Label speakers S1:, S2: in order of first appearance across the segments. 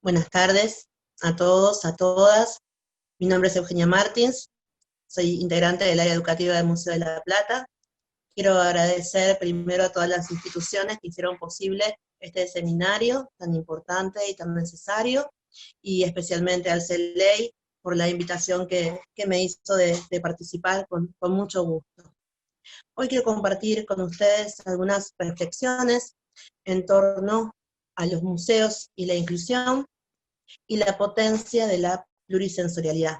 S1: Buenas tardes a todos, a todas. Mi nombre es Eugenia Martins, soy integrante del área educativa del Museo de La Plata. Quiero agradecer primero a todas las instituciones que hicieron posible este seminario tan importante y tan necesario, y especialmente al CELEI por la invitación que me hizo de participar con mucho gusto. Hoy quiero compartir con ustedes algunas reflexiones en torno a los museos y la inclusión, y la potencia de la plurisensorialidad.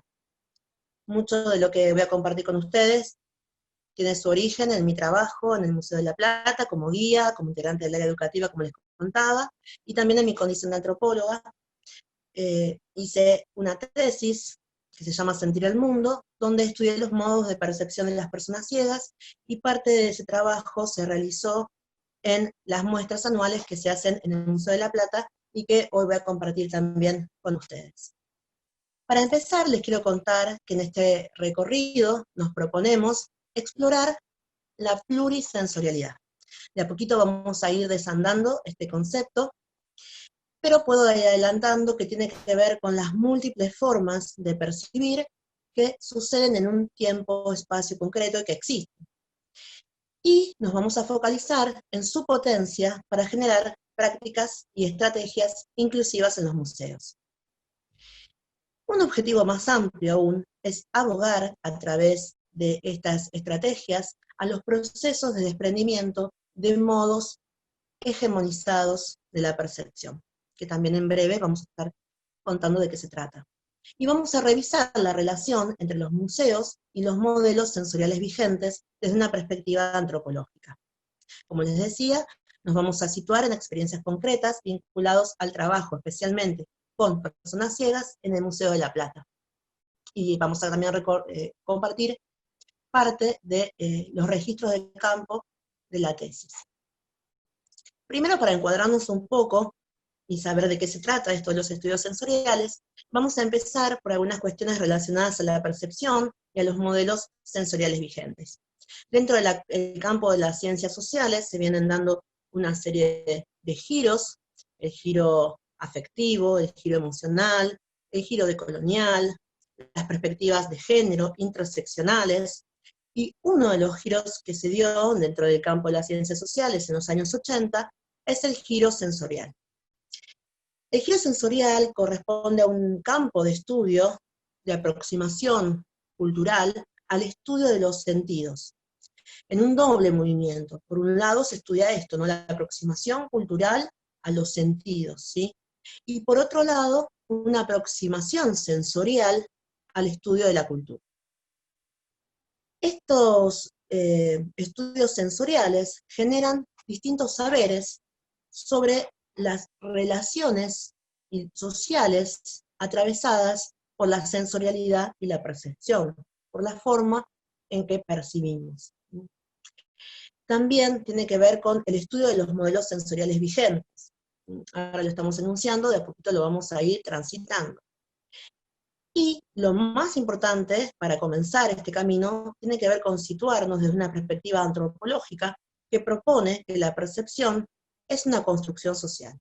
S1: Mucho de lo que voy a compartir con ustedes tiene su origen en mi trabajo en el Museo de La Plata, como guía, como integrante del área educativa, como les contaba, y también en mi condición de antropóloga. Hice una tesis que se llama Sentir el Mundo, donde estudié los modos de percepción de las personas ciegas, y parte de ese trabajo se realizó en las muestras anuales que se hacen en el Museo de La Plata, y que hoy voy a compartir también con ustedes. Para empezar, les quiero contar que en este recorrido nos proponemos explorar la plurisensorialidad. De a poquito vamos a ir desandando este concepto, pero puedo ir adelantando que tiene que ver con las múltiples formas de percibir que suceden en un tiempo o espacio concreto y que existen. Y nos vamos a focalizar en su potencia para generar prácticas y estrategias inclusivas en los museos. Un objetivo más amplio aún es abogar a través de estas estrategias a los procesos de desprendimiento de modos hegemonizados de la percepción, que también en breve vamos a estar contando de qué se trata. Y vamos a revisar la relación entre los museos y los modelos sensoriales vigentes desde una perspectiva antropológica. Como les decía, nos vamos a situar en experiencias concretas vinculadas al trabajo, especialmente con personas ciegas en el Museo de La Plata. Y vamos a también compartir parte de los registros de campo de la tesis. Primero, para encuadrarnos un poco y saber de qué se trata esto de los estudios sensoriales, vamos a empezar por algunas cuestiones relacionadas a la percepción y a los modelos sensoriales vigentes. Dentro del campo de las ciencias sociales se vienen dando una serie de giros: el giro afectivo, el giro emocional, el giro decolonial, las perspectivas de género interseccionales, y uno de los giros que se dio dentro del campo de las ciencias sociales en los años 80 es el giro sensorial. El giro sensorial corresponde a un campo de estudio, de aproximación cultural, al estudio de los sentidos, en un doble movimiento. Por un lado se estudia esto, ¿no?, la aproximación cultural a los sentidos, ¿sí? Y por otro lado, una aproximación sensorial al estudio de la cultura. Estos estudios sensoriales generan distintos saberes sobre las relaciones sociales atravesadas por la sensorialidad y la percepción, por la forma en que percibimos. También tiene que ver con el estudio de los modelos sensoriales vigentes. Ahora lo estamos enunciando, de a poquito lo vamos a ir transitando. Y lo más importante para comenzar este camino tiene que ver con situarnos desde una perspectiva antropológica que propone que la percepción es una construcción social.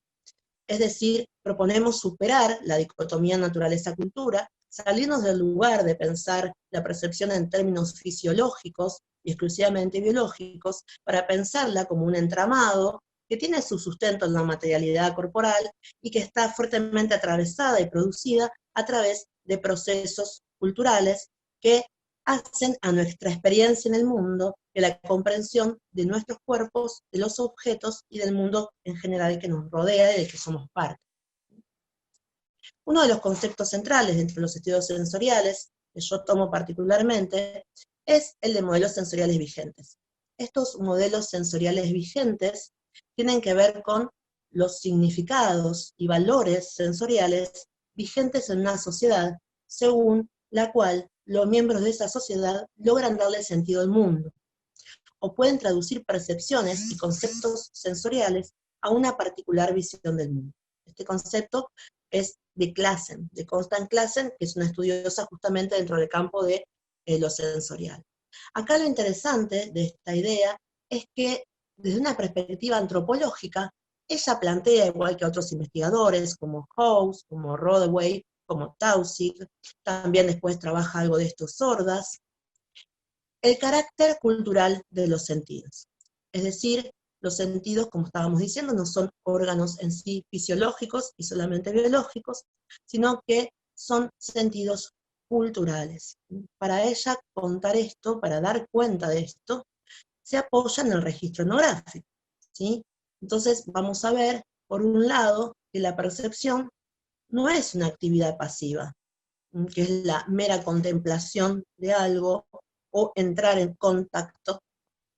S1: Es decir, proponemos superar la dicotomía naturaleza-cultura, salirnos del lugar de pensar la percepción en términos fisiológicos y exclusivamente biológicos, para pensarla como un entramado que tiene su sustento en la materialidad corporal y que está fuertemente atravesada y producida a través de procesos culturales que hacen a nuestra experiencia en el mundo, de la comprensión de nuestros cuerpos, de los objetos y del mundo en general que nos rodea y del que somos parte. Uno de los conceptos centrales dentro de los estudios sensoriales, que yo tomo particularmente, es el de modelos sensoriales vigentes. Estos modelos sensoriales vigentes tienen que ver con los significados y valores sensoriales vigentes en una sociedad, según la cual los miembros de esa sociedad logran darle sentido al mundo, o pueden traducir percepciones y conceptos sensoriales a una particular visión del mundo. Este concepto es de Classen, de Constance Classen, que es una estudiosa justamente dentro del campo de lo sensorial. Acá lo interesante de esta idea es que, desde una perspectiva antropológica, ella plantea, igual que otros investigadores, como House, como Rodaway, como Taussig, también después trabaja algo de estos Sordas, el carácter cultural de los sentidos. Es decir, los sentidos, como estábamos diciendo, no son órganos en sí fisiológicos y solamente biológicos, sino que son sentidos culturales. Para ella contar esto, para dar cuenta de esto, se apoya en el registro etnográfico, ¿sí? Entonces vamos a ver, por un lado, que la percepción no es una actividad pasiva, que es la mera contemplación de algo o entrar en contacto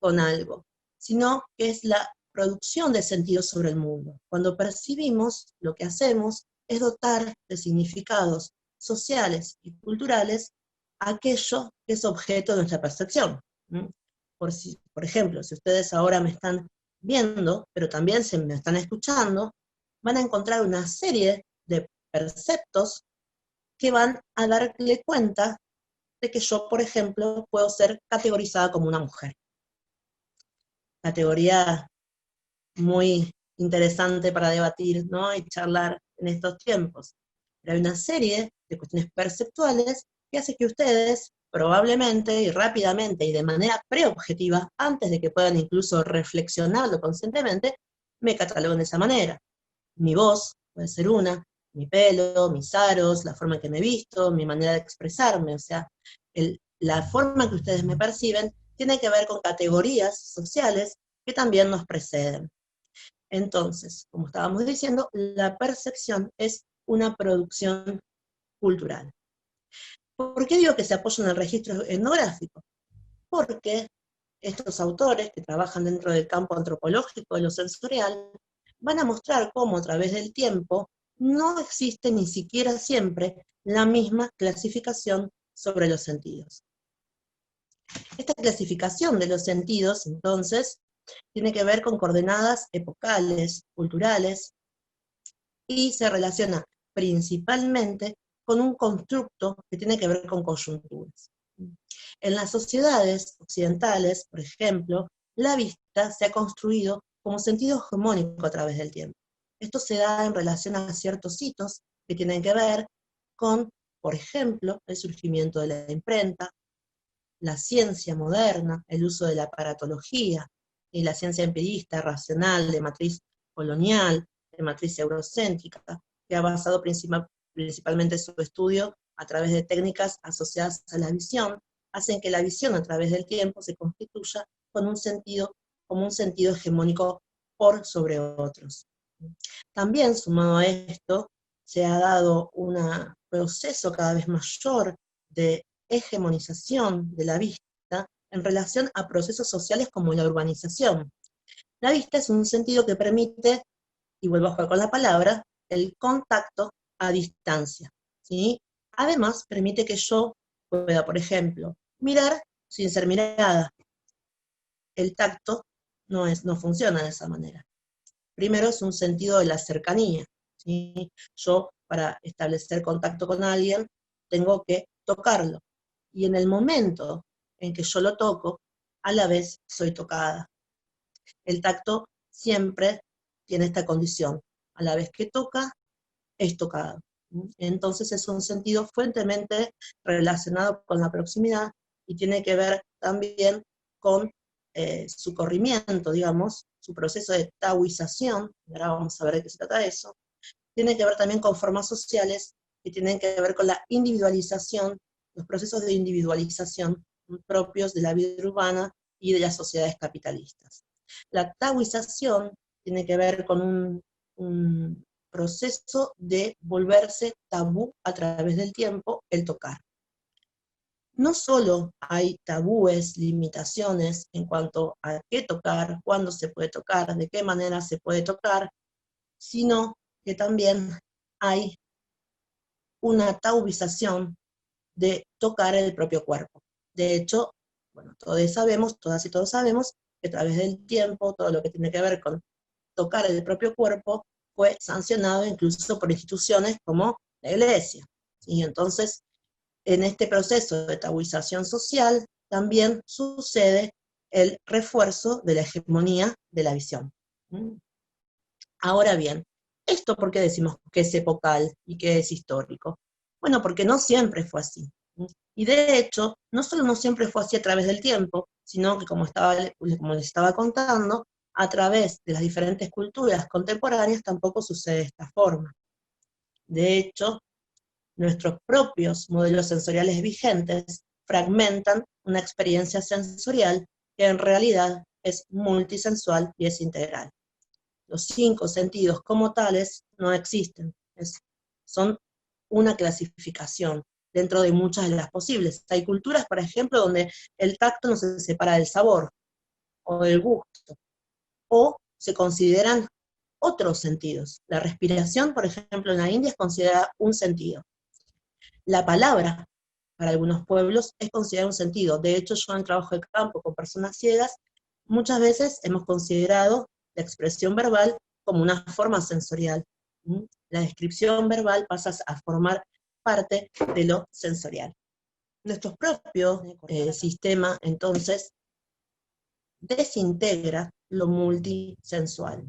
S1: con algo, sino que es la producción de sentidos sobre el mundo. Cuando percibimos, lo que hacemos es dotar de significados sociales y culturales aquello que es objeto de nuestra percepción. Por ejemplo, si ustedes ahora me están viendo, pero también se me están escuchando, van a encontrar una serie de perceptos que van a darle cuenta de que yo, por ejemplo, puedo ser categorizada como una mujer. Categoría muy interesante para debatir, ¿no? Y charlar en estos tiempos. Pero hay una serie de cuestiones perceptuales que hace que ustedes, probablemente y rápidamente y de manera preobjetiva, antes de que puedan incluso reflexionarlo conscientemente, me cataloguen de esa manera. Mi voz puede ser una, mi pelo, mis aros, la forma en que me visto, mi manera de expresarme, o sea, la forma que ustedes me perciben tiene que ver con categorías sociales que también nos preceden. Entonces, como estábamos diciendo, la percepción es una producción cultural. ¿Por qué digo que se apoya en el registro etnográfico? Porque estos autores que trabajan dentro del campo antropológico de lo sensorial van a mostrar cómo a través del tiempo no existe ni siquiera siempre la misma clasificación sobre los sentidos. Esta clasificación de los sentidos, entonces, tiene que ver con coordenadas epocales, culturales, y se relaciona principalmente con un constructo que tiene que ver con coyunturas. En las sociedades occidentales, por ejemplo, la vista se ha construido como sentido hegemónico a través del tiempo. Esto se da en relación a ciertos hitos que tienen que ver con, por ejemplo, el surgimiento de la imprenta, la ciencia moderna, el uso de la aparatología, y la ciencia empirista, racional, de matriz colonial, de matriz eurocéntrica, que ha basado principalmente su estudio a través de técnicas asociadas a la visión, hacen que la visión a través del tiempo se constituya con un sentido, como un sentido hegemónico por sobre otros. También, sumado a esto, se ha dado un proceso cada vez mayor de hegemonización de la vista en relación a procesos sociales como la urbanización. La vista es un sentido que permite, y vuelvo a jugar con la palabra, el contacto a distancia, ¿sí? Además, permite que yo pueda, por ejemplo, mirar sin ser mirada. El tacto no funciona de esa manera. Primero es un sentido de la cercanía, ¿sí? Yo, para establecer contacto con alguien, tengo que tocarlo. Y en el momento en que yo lo toco, a la vez soy tocada. El tacto siempre tiene esta condición. A la vez que toca, es tocado. Entonces es un sentido fuertemente relacionado con la proximidad y tiene que ver también con su corrimiento, digamos, su proceso de taoización, ahora vamos a ver de qué se trata eso, tiene que ver también con formas sociales que tienen que ver con la individualización, los procesos de individualización propios de la vida urbana y de las sociedades capitalistas. La taoización tiene que ver con un proceso de volverse tabú a través del tiempo el tocar. No solo hay tabúes, limitaciones en cuanto a qué tocar, cuándo se puede tocar, de qué manera se puede tocar, sino que también hay una tabuización de tocar el propio cuerpo. De hecho, bueno, todos sabemos, todas y todos sabemos, que a través del tiempo, todo lo que tiene que ver con tocar el propio cuerpo fue sancionado incluso por instituciones como la Iglesia. Y entonces, en este proceso de tabuización social, también sucede el refuerzo de la hegemonía de la visión. Ahora bien, ¿esto por qué decimos que es epocal y que es histórico? Bueno, porque no siempre fue así. Y de hecho, no solo no siempre fue así a través del tiempo, sino que como les estaba contando, a través de las diferentes culturas contemporáneas tampoco sucede de esta forma. De hecho, nuestros propios modelos sensoriales vigentes fragmentan una experiencia sensorial que en realidad es multisensual y es integral. Los 5 sentidos como tales no existen, son una clasificación dentro de muchas de las posibles. Hay culturas, por ejemplo, donde el tacto no se separa del sabor o del gusto, o se consideran otros sentidos. La respiración, por ejemplo, en la India es considerada un sentido. La palabra, para algunos pueblos, es considerada un sentido. De hecho, yo en el trabajo de campo con personas ciegas, muchas veces hemos considerado la expresión verbal como una forma sensorial. La descripción verbal pasa a formar parte de lo sensorial. Nuestro propio sistema, entonces, desintegra lo multisensual.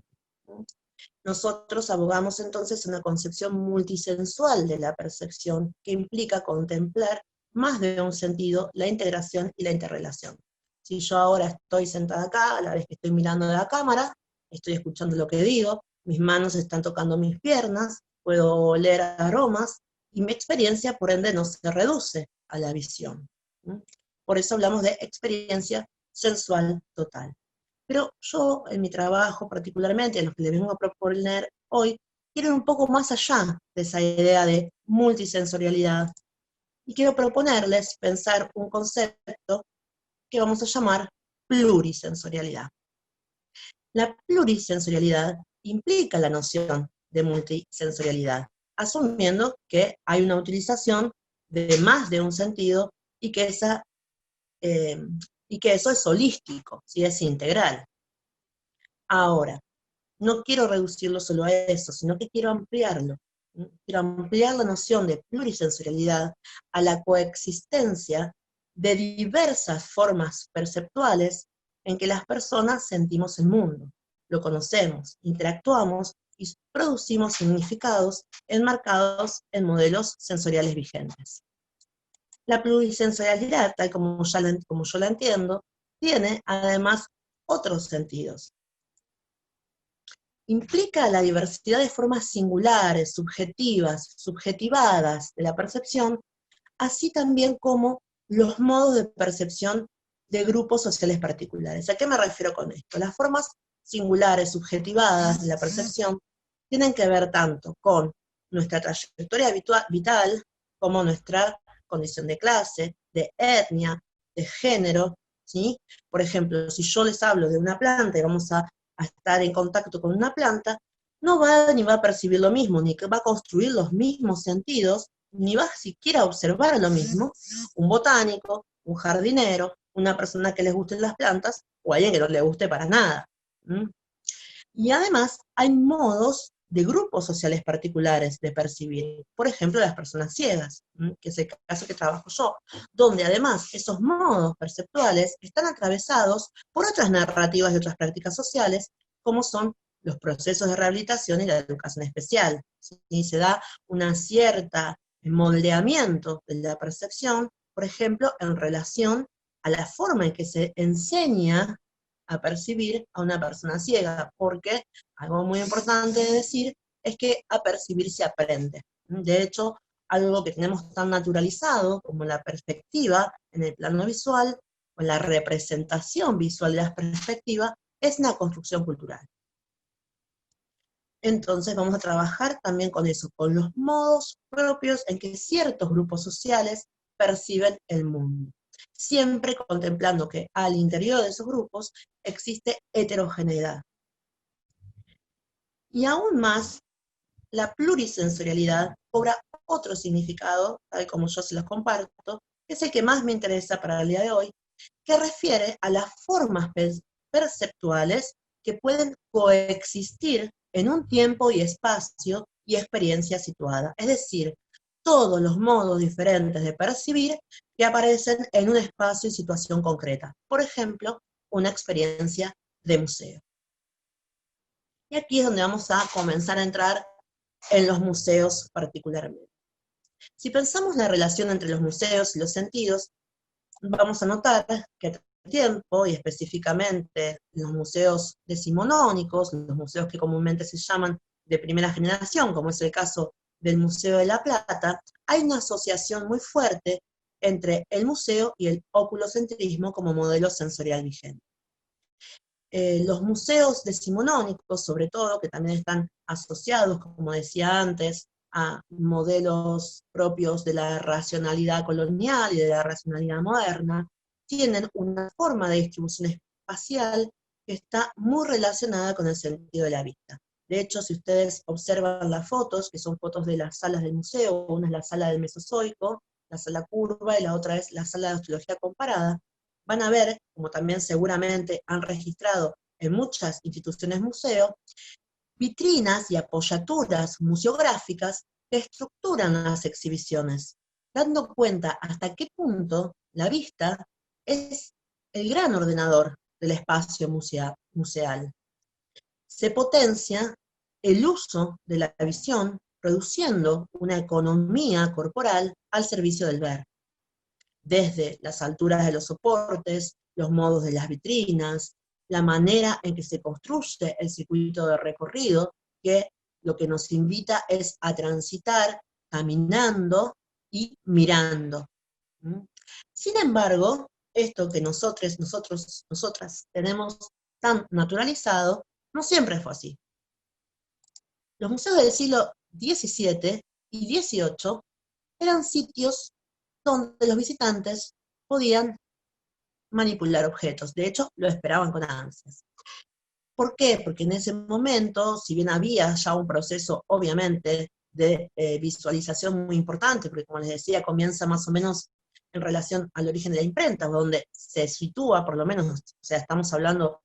S1: Nosotros abogamos entonces una concepción multisensual de la percepción que implica contemplar más de un sentido, la integración y la interrelación. Si yo ahora estoy sentada acá, a la vez que estoy mirando la cámara, estoy escuchando lo que digo, mis manos están tocando mis piernas, puedo oler aromas, y mi experiencia, por ende, no se reduce a la visión. Por eso hablamos de experiencia sensual total. Pero yo, en mi trabajo particularmente, en lo que les vengo a proponer hoy, quiero ir un poco más allá de esa idea de multisensorialidad, y quiero proponerles pensar un concepto que vamos a llamar plurisensorialidad. La plurisensorialidad implica la noción de multisensorialidad, asumiendo que hay una utilización de más de un sentido y que, y que eso es holístico, ¿sí? Es integral. Ahora, no quiero reducirlo solo a eso, sino que quiero ampliarlo. Quiero ampliar la noción de plurisensorialidad a la coexistencia de diversas formas perceptuales en que las personas sentimos el mundo, lo conocemos, interactuamos y producimos significados enmarcados en modelos sensoriales vigentes. La plurisensorialidad, tal como yo la entiendo, tiene además otros sentidos. Implica la diversidad de formas singulares, subjetivas, subjetivadas de la percepción, así también como los modos de percepción de grupos sociales particulares. ¿A qué me refiero con esto? Las formas singulares, subjetivadas de la percepción tienen que ver tanto con nuestra trayectoria vital, como nuestra condición de clase, de etnia, de género, ¿sí? Por ejemplo, si yo les hablo de una planta y vamos a estar en contacto con una planta, no va ni va a percibir lo mismo, ni va a construir los mismos sentidos, ni va siquiera a observar lo mismo un botánico, un jardinero, una persona que les gusten las plantas, o alguien que no le guste para nada. Y además hay modos de grupos sociales particulares de percibir, por ejemplo las personas ciegas, que es el caso que trabajo yo, donde además esos modos perceptuales están atravesados por otras narrativas y otras prácticas sociales, como son los procesos de rehabilitación y la educación especial. ¿Sí? Se da una cierta moldeamiento de la percepción, por ejemplo, en relación a la forma en que se enseña a percibir a una persona ciega, porque algo muy importante de decir es que a percibir se aprende. De hecho, algo que tenemos tan naturalizado como la perspectiva en el plano visual, o la representación visual de la perspectiva, es una construcción cultural. Entonces vamos a trabajar también con eso, con los modos propios en que ciertos grupos sociales perciben el mundo, siempre contemplando que al interior de esos grupos existe heterogeneidad. Y aún más, la plurisensorialidad cobra otro significado, tal como yo se los comparto, que es el que más me interesa para el día de hoy, que refiere a las formas perceptuales que pueden coexistir en un tiempo y espacio y experiencia situada. Es decir, todos los modos diferentes de percibir que aparecen en un espacio y situación concreta. Por ejemplo, una experiencia de museo. Y aquí es donde vamos a comenzar a entrar en los museos particularmente. Si pensamos la relación entre los museos y los sentidos, vamos a notar que a tiempo, y específicamente los museos decimonónicos, los museos que comúnmente se llaman de primera generación, como es el caso del Museo de La Plata, hay una asociación muy fuerte entre el museo y el oculocentrismo como modelo sensorial vigente. Los museos decimonónicos, sobre todo, que también están asociados, como decía antes, a modelos propios de la racionalidad colonial y de la racionalidad moderna, tienen una forma de distribución espacial que está muy relacionada con el sentido de la vista. De hecho, si ustedes observan las fotos, que son fotos de las salas del museo, una es la sala del Mesozoico, la sala curva, y la otra es la sala de osteología comparada, van a ver, como también seguramente han registrado en muchas instituciones museo, vitrinas y apoyaturas museográficas que estructuran las exhibiciones, dando cuenta hasta qué punto la vista es el gran ordenador del espacio museal. Se potencia el uso de la visión, produciendo una economía corporal al servicio del ver, desde las alturas de los soportes, los modos de las vitrinas, la manera en que se construye el circuito de recorrido, que lo que nos invita es a transitar caminando y mirando. Sin embargo, esto que nosotras tenemos tan naturalizado, no siempre fue así. Los museos del siglo XVII y XVIII eran sitios donde los visitantes podían manipular objetos. De hecho, lo esperaban con ansias. ¿Por qué? Porque en ese momento, si bien había ya un proceso, obviamente, de visualización muy importante, porque como les decía, comienza más o menos en relación al origen de la imprenta, donde se sitúa, por lo menos, o sea, estamos hablando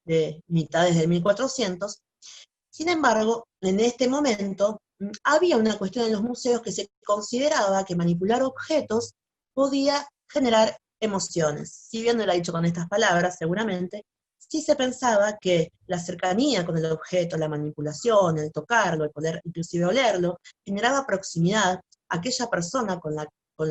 S1: de mitades del 1400, sin embargo, en este momento, había una cuestión en los museos que se consideraba que manipular objetos podía generar emociones. Si bien no lo ha dicho con estas palabras, seguramente, sí se pensaba que la cercanía con el objeto, la manipulación, el tocarlo, el poder inclusive olerlo, generaba proximidad a aquella persona con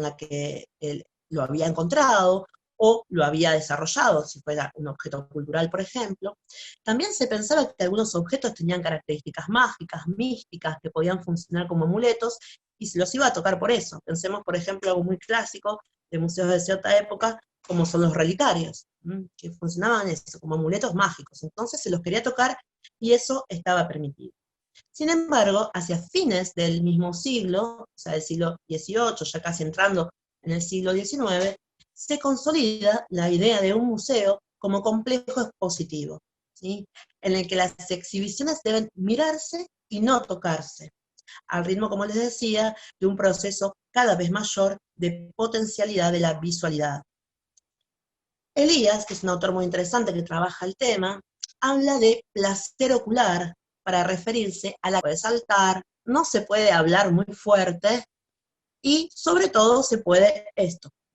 S1: la que él lo había encontrado o lo había desarrollado, si fuera un objeto cultural, por ejemplo. También se pensaba que algunos objetos tenían características mágicas, místicas, que podían funcionar como amuletos, y se los iba a tocar por eso. Pensemos, por ejemplo, algo muy clásico de museos de cierta época, como son los relicarios, que funcionaban eso, como amuletos mágicos. Entonces se los quería tocar y eso estaba permitido. Sin embargo, hacia fines del mismo siglo, o sea, del siglo XVIII, ya casi entrando en el siglo XIX, se consolida la idea de un museo como complejo expositivo, ¿sí? En el que las exhibiciones deben mirarse y no tocarse, al ritmo, como les decía, de un proceso cada vez mayor de potencialidad de la visualidad. Elías, que es un autor muy interesante que trabaja el tema, habla de placer ocular para referirse a la que puede saltar, no se puede hablar muy fuerte, y sobre todo se puede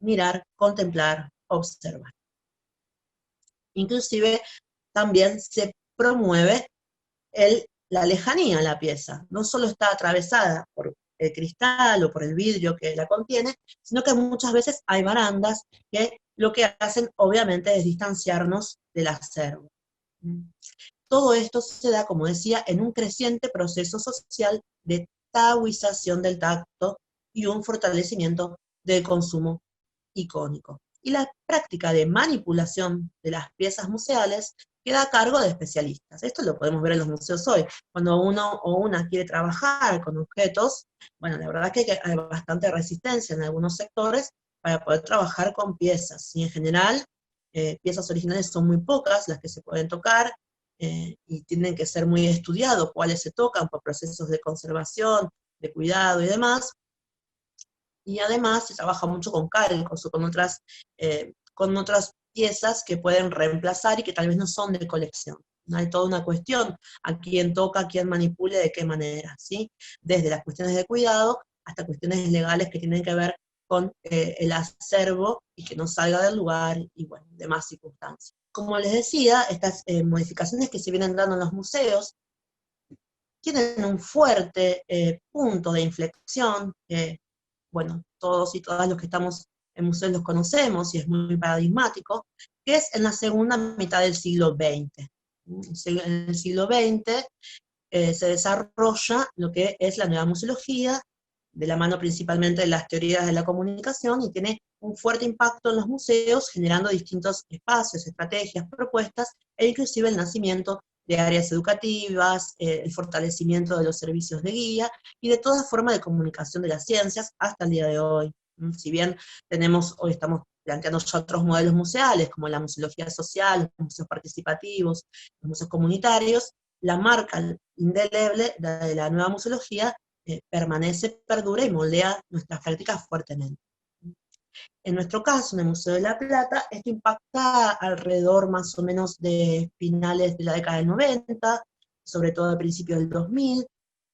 S1: mirar, contemplar, observar. Inclusive también se promueve la lejanía a la pieza, no solo está atravesada por el cristal o por el vidrio que la contiene, sino que muchas veces hay barandas que lo que hacen obviamente es distanciarnos del acervo. Todo esto se da, como decía, en un creciente proceso social de taoización del tacto y un fortalecimiento del consumo icónico. Y la práctica de manipulación de las piezas museales queda a cargo de especialistas. Esto lo podemos ver en los museos hoy. Cuando uno o una quiere trabajar con objetos, bueno, la verdad que hay bastante resistencia en algunos sectores para poder trabajar con piezas. Y en general, piezas originales son muy pocas las que se pueden tocar, y tienen que ser muy estudiados cuáles se tocan por procesos de conservación, de cuidado y demás. Y además se trabaja mucho con calcos o con otras piezas que pueden reemplazar y que tal vez no son de colección. No hay toda una cuestión a quién toca, a quién manipule, de qué manera, ¿sí? Desde las cuestiones de cuidado hasta cuestiones legales que tienen que ver con el acervo y que no salga del lugar y bueno, demás circunstancias. Como les decía, estas modificaciones que se vienen dando en los museos tienen un fuerte punto de inflexión, que, bueno, todos y todas los que estamos en museos los conocemos, y es muy paradigmático, que es en la segunda mitad del siglo XX. En el siglo XX se desarrolla lo que es la nueva museología, de la mano principalmente de las teorías de la comunicación, y tiene un fuerte impacto en los museos, generando distintos espacios, estrategias, propuestas, e inclusive el nacimiento de áreas educativas, el fortalecimiento de los servicios de guía, y de toda forma de comunicación de las ciencias hasta el día de hoy. Si bien hoy estamos planteando ya otros modelos museales, como la museología social, los museos participativos, los museos comunitarios, la marca indeleble de la nueva museología permanece, perdura y moldea nuestras prácticas fuertemente. En nuestro caso, en el Museo de La Plata, esto impacta alrededor más o menos de finales de la década del 90, sobre todo a principios del 2000,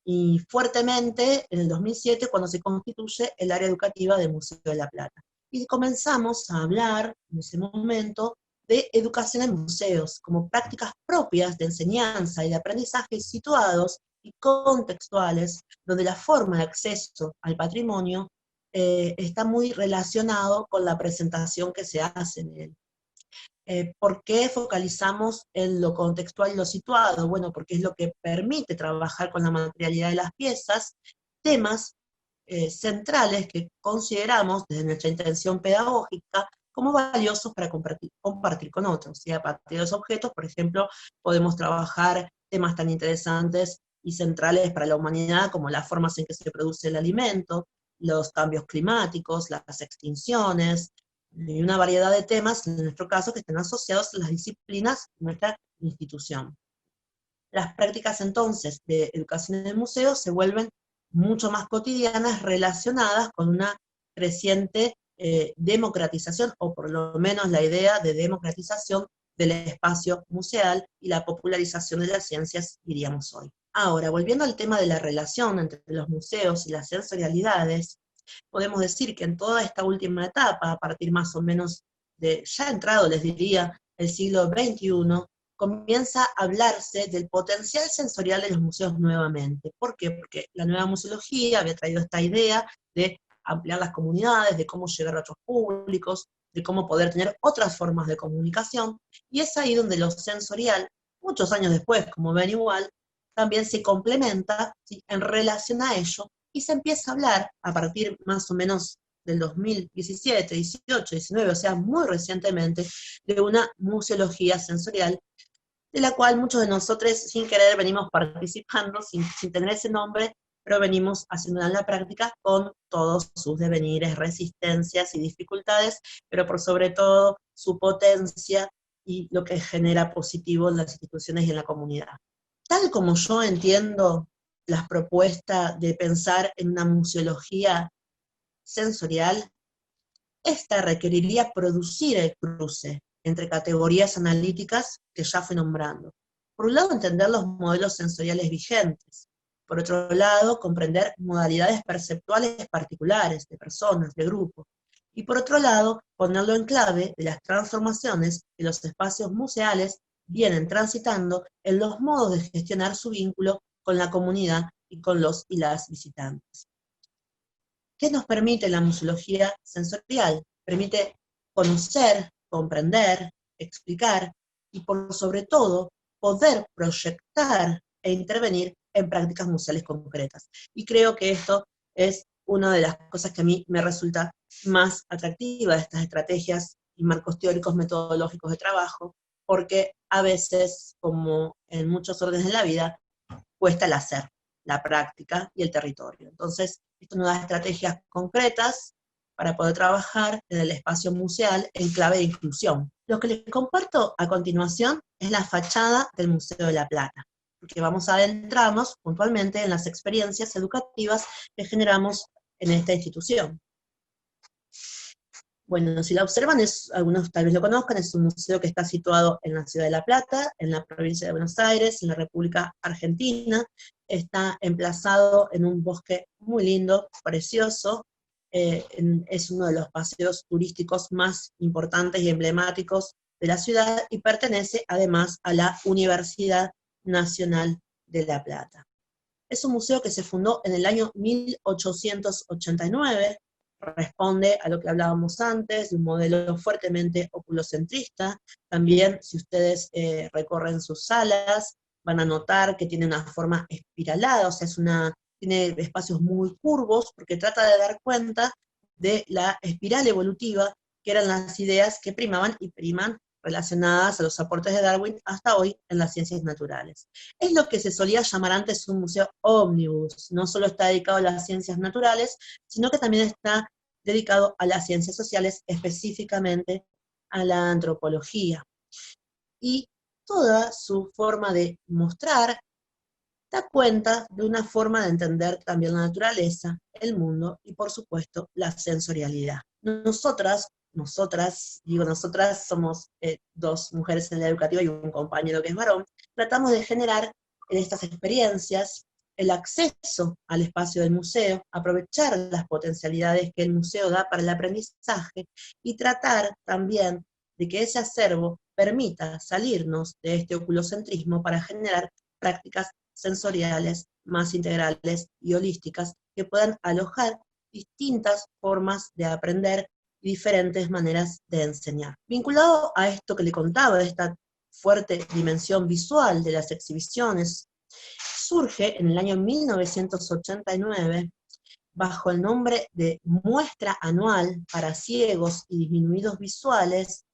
S1: y fuertemente en el 2007, cuando se constituye el área educativa del Museo de La Plata. Y comenzamos a hablar, en ese momento, de educación en museos, como prácticas propias de enseñanza y de aprendizaje situados y contextuales, donde la forma de acceso al patrimonio está muy relacionado con la presentación que se hace en él. ¿Por qué focalizamos en lo contextual y lo situado? Bueno, porque es lo que permite trabajar con la materialidad de las piezas, temas centrales que consideramos desde nuestra intención pedagógica como valiosos para compartir con otros. Y a partir de los objetos, por ejemplo, podemos trabajar temas tan interesantes y centrales para la humanidad como las formas en que se produce el alimento, los cambios climáticos, las extinciones, y una variedad de temas, en nuestro caso, que están asociados a las disciplinas de nuestra institución. Las prácticas entonces de educación en el museo se vuelven mucho más cotidianas, relacionadas con una creciente democratización, o por lo menos la idea de democratización del espacio museal y la popularización de las ciencias, diríamos hoy. Ahora, volviendo al tema de la relación entre los museos y las sensorialidades, podemos decir que en toda esta última etapa, a partir más o menos de, ya entrado, les diría, el siglo XXI, comienza a hablarse del potencial sensorial de los museos nuevamente. ¿Por qué? Porque la nueva museología había traído esta idea de ampliar las comunidades, de cómo llegar a otros públicos, de cómo poder tener otras formas de comunicación, y es ahí donde lo sensorial, muchos años después, como ven igual, también se complementa, ¿sí?, en relación a ello, y se empieza a hablar a partir más o menos del 2017, 18, 19, o sea, muy recientemente, de una museología sensorial, de la cual muchos de nosotros sin querer venimos participando, sin tener ese nombre, pero venimos haciéndola en la práctica con todos sus devenires, resistencias y dificultades, pero por sobre todo su potencia y lo que genera positivo en las instituciones y en la comunidad. Tal como yo entiendo las propuestas de pensar en una museología sensorial, esta requeriría producir el cruce entre categorías analíticas que ya fui nombrando. Por un lado, entender los modelos sensoriales vigentes. Por otro lado, comprender modalidades perceptuales particulares de personas, de grupos. Y por otro lado, ponerlo en clave de las transformaciones que los espacios museales vienen transitando en los modos de gestionar su vínculo con la comunidad y con los y las visitantes. ¿Qué nos permite la museología sensorial? Permite conocer, comprender, explicar y por sobre todo poder proyectar e intervenir en prácticas museales concretas. Y creo que esto es una de las cosas que a mí me resulta más atractiva de estas estrategias y marcos teóricos metodológicos de trabajo, porque a veces, como en muchos órdenes de la vida, cuesta el hacer, la práctica y el territorio. Entonces, esto nos da estrategias concretas para poder trabajar en el espacio museal en clave de inclusión. Lo que les comparto a continuación es la fachada del Museo de La Plata, porque vamos a adentrarnos puntualmente en las experiencias educativas que generamos en esta institución. Bueno, si la observan, algunos tal vez lo conozcan, es un museo que está situado en la ciudad de La Plata, en la provincia de Buenos Aires, en la República Argentina. Está emplazado en un bosque muy lindo, precioso. Es uno de los paseos turísticos más importantes y emblemáticos de la ciudad, y pertenece además a la Universidad Nacional de La Plata. Es un museo que se fundó en el año 1889, responde a lo que hablábamos antes, de un modelo fuertemente oculocentrista. También, si ustedes recorren sus salas, van a notar que tiene una forma espiralada, o sea, tiene espacios muy curvos, porque trata de dar cuenta de la espiral evolutiva, que eran las ideas que primaban y priman relacionadas a los aportes de Darwin hasta hoy en las ciencias naturales. Es lo que se solía llamar antes un museo ómnibus, no solo está dedicado a las ciencias naturales, sino que también está dedicado a las ciencias sociales, específicamente a la antropología. Y toda su forma de mostrar da cuenta de una forma de entender también la naturaleza, el mundo y, por supuesto, la sensorialidad. Nosotras somos dos mujeres en la educativa y un compañero que es varón, tratamos de generar en estas experiencias el acceso al espacio del museo, aprovechar las potencialidades que el museo da para el aprendizaje y tratar también de que ese acervo permita salirnos de este oculocentrismo para generar prácticas sensoriales más integrales y holísticas que puedan alojar distintas formas de aprender y diferentes maneras de enseñar. Vinculado a esto que le contaba, de esta fuerte dimensión visual de las exhibiciones, surge en el año 1989, bajo el nombre de Muestra Anual para Ciegos y Disminuidos Visuales,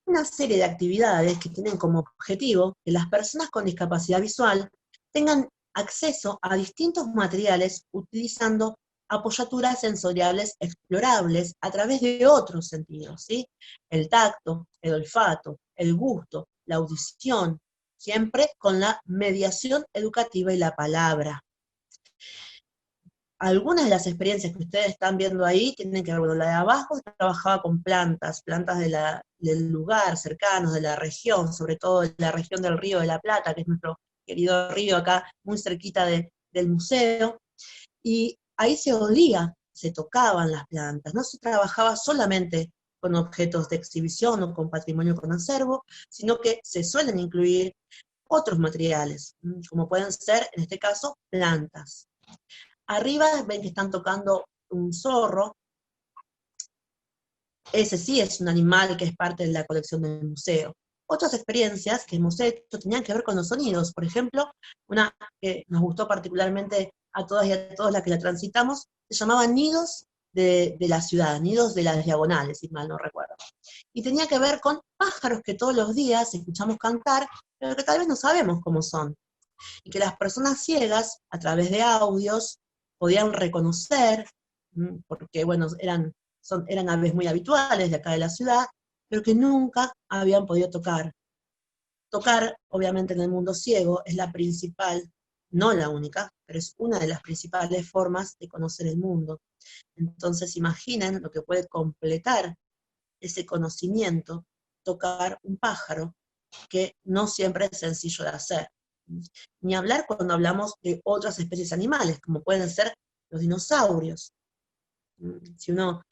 S1: una serie de actividades que tienen como objetivo que las personas con discapacidad visual tengan acceso a distintos materiales utilizando apoyaturas sensoriales explorables a través de otros sentidos, ¿sí? El tacto, el olfato, el gusto, la audición, siempre con la mediación educativa y la palabra. Algunas de las experiencias que ustedes están viendo ahí tienen que ver, bueno, la de abajo trabajaba con plantas del lugar, cercanos, de la región, sobre todo de la región del Río de la Plata, que es nuestro querido río acá, muy cerquita del museo, y ahí se olía, se tocaban las plantas, no se trabajaba solamente con objetos de exhibición o con patrimonio con acervo, sino que se suelen incluir otros materiales, como pueden ser, en este caso, plantas. Arriba ven que están tocando un zorro, ese sí es un animal que es parte de la colección del museo. Otras experiencias que hemos hecho tenían que ver con los sonidos, por ejemplo, una que nos gustó particularmente a todas y a todos las que la transitamos, se llamaba Nidos de la Ciudad, Nidos de las Diagonales, si mal no recuerdo. Y tenía que ver con pájaros que todos los días escuchamos cantar, pero que tal vez no sabemos cómo son. Y que las personas ciegas, a través de audios, podían reconocer, porque bueno, eran aves muy habituales de acá de la ciudad, pero que nunca habían podido tocar. Tocar, obviamente, en el mundo ciego es la principal, no la única, pero es una de las principales formas de conocer el mundo. Entonces imaginen lo que puede completar ese conocimiento, tocar un pájaro, que no siempre es sencillo de hacer. Ni hablar cuando hablamos de otras especies animales, como pueden ser los dinosaurios. Si uno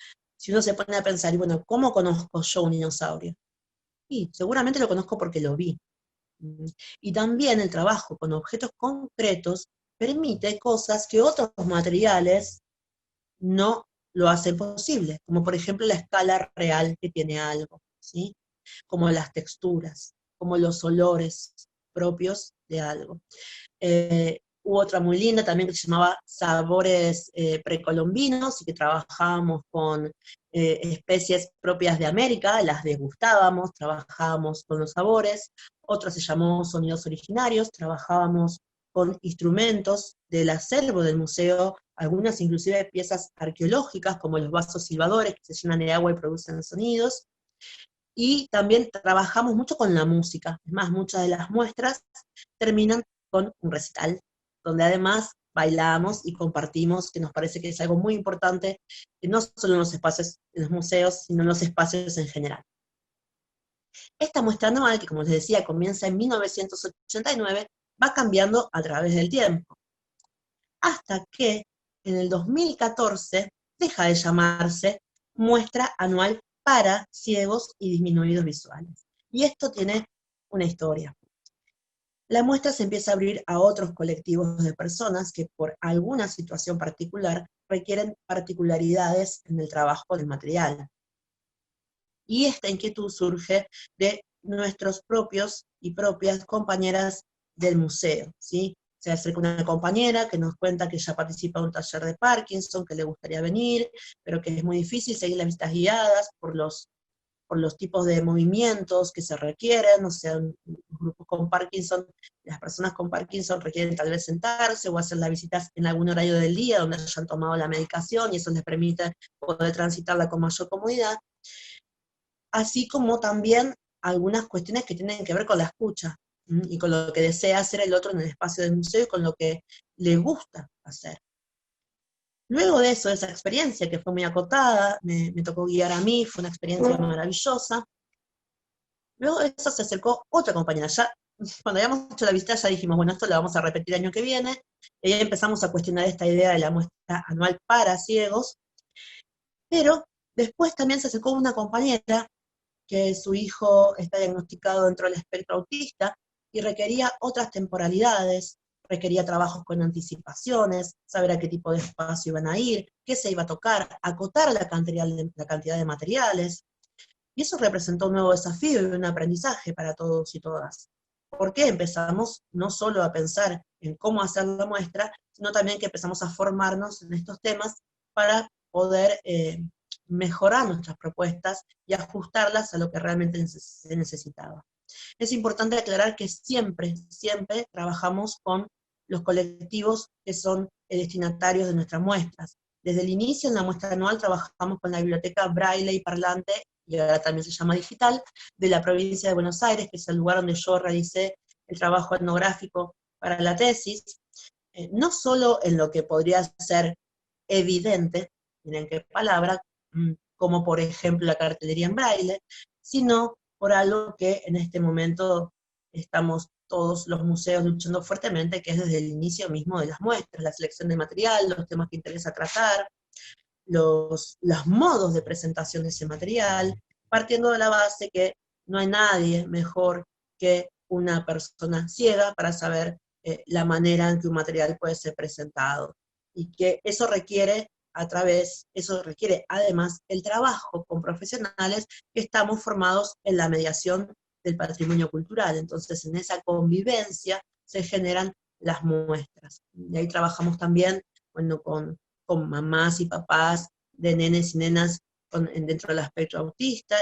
S1: se pone a pensar, y bueno, ¿cómo conozco yo un dinosaurio? Y seguramente lo conozco porque lo vi. Y también el trabajo con objetos concretos permite cosas que otros materiales no lo hacen posible, como por ejemplo la escala real que tiene algo, ¿sí? Como las texturas, como los olores propios de algo. Hubo otra muy linda también que se llamaba Sabores Precolombinos, y que trabajábamos con especies propias de América, las degustábamos, trabajábamos con los sabores. Otra se llamó Sonidos Originarios, trabajábamos con instrumentos del acervo del museo, algunas inclusive piezas arqueológicas, como los vasos silbadores, que se llenan de agua y producen sonidos. Y también trabajamos mucho con la música. Es más, muchas de las muestras terminan con un recital, donde además bailamos y compartimos, que nos parece que es algo muy importante, que no solo en los espacios, en los museos, sino en los espacios en general. Esta muestra anual, que como les decía, comienza en 1989, va cambiando a través del tiempo, hasta que en el 2014 deja de llamarse Muestra Anual para Ciegos y Disminuidos Visuales. Y esto tiene una historia. la muestra se empieza a abrir a otros colectivos de personas que por alguna situación particular requieren particularidades en el trabajo del material. Y esta inquietud surge de nuestros propios y propias compañeras del museo, ¿sí? Se acerca una compañera que nos cuenta que ya participa en un taller de Parkinson, que le gustaría venir, pero que es muy difícil seguir las visitas guiadas por los tipos de movimientos que se requieren, o sea, los grupos con Parkinson, las personas con Parkinson requieren tal vez sentarse o hacer las visitas en algún horario del día donde hayan tomado la medicación y eso les permite poder transitarla con mayor comodidad, así como también algunas cuestiones que tienen que ver con la escucha, y con lo que desea hacer el otro en el espacio del museo y con lo que le gusta hacer. Luego de eso, de esa experiencia que fue muy acotada, me tocó guiar a mí, fue una experiencia maravillosa. Luego de eso se acercó otra compañera. Ya, cuando habíamos hecho la visita ya dijimos, bueno, esto lo vamos a repetir el año que viene, y ahí empezamos a cuestionar esta idea de la muestra anual para ciegos, pero después también se acercó una compañera que su hijo está diagnosticado dentro del espectro autista y requería otras temporalidades, requería trabajos con anticipaciones, saber a qué tipo de espacio iban a ir, qué se iba a tocar, acotar la cantidad de materiales. Y eso representó un nuevo desafío y un aprendizaje para todos y todas. Porque empezamos no solo a pensar en cómo hacer la muestra, sino también que empezamos a formarnos en estos temas para poder mejorar nuestras propuestas y ajustarlas a lo que realmente se necesitaba. Es importante aclarar que siempre, siempre trabajamos con los colectivos que son destinatarios de nuestras muestras. Desde el inicio en la muestra anual trabajamos con la biblioteca Braille y Parlante, y ahora también se llama digital, de la provincia de Buenos Aires, que es el lugar donde yo realicé el trabajo etnográfico para la tesis, no solo en lo que podría ser evidente, miren qué palabra, como por ejemplo la cartelería en braille, sino por algo que en este momento estamos todos los museos luchando fuertemente, que es desde el inicio mismo de las muestras, la selección de material, los temas que interesa tratar, los modos de presentación de ese material, partiendo de la base que no hay nadie mejor que una persona ciega para saber la manera en que un material puede ser presentado. Y que eso requiere eso requiere además el trabajo con profesionales que estamos formados en la mediación del patrimonio cultural. Entonces, en esa convivencia se generan las muestras. Y ahí trabajamos también, bueno, con mamás y papás de nenes y nenas dentro del espectro autista,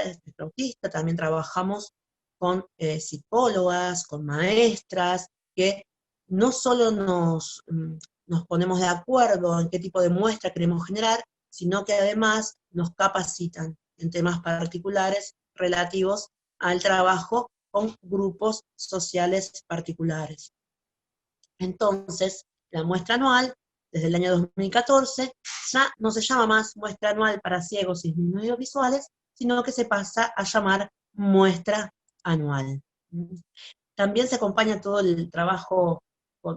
S1: también trabajamos con psicólogas, con maestras, que no solo nos ponemos de acuerdo en qué tipo de muestra queremos generar, sino que además nos capacitan en temas particulares relativos al trabajo con grupos sociales particulares. Entonces, la muestra anual, desde el año 2014, ya no se llama más muestra anual para ciegos y audiovisuales, sino que se pasa a llamar muestra anual. También se acompaña todo el trabajo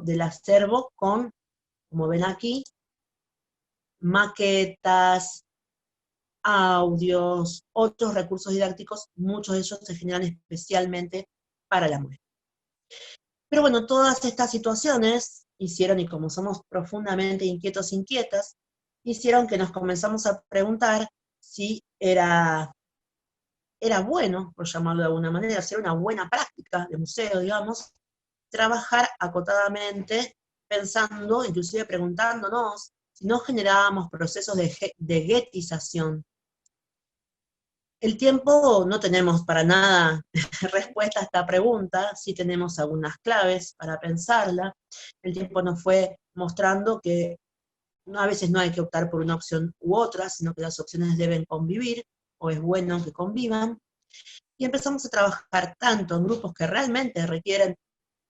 S1: del acervo con, como ven aquí, maquetas, audios, otros recursos didácticos, muchos de ellos se generan especialmente para la muestra. Pero bueno, todas estas situaciones hicieron, y como somos profundamente inquietos e inquietas, hicieron que nos comenzamos a preguntar si era bueno, por llamarlo de alguna manera, si era una buena práctica de museo, digamos, trabajar acotadamente, pensando, inclusive preguntándonos, si no generábamos procesos de guetización. El tiempo no tenemos para nada respuesta a esta pregunta, sí tenemos algunas claves para pensarla. El tiempo nos fue mostrando que a veces no hay que optar por una opción u otra, sino que las opciones deben convivir, o es bueno que convivan. Y empezamos a trabajar tanto en grupos que realmente requieren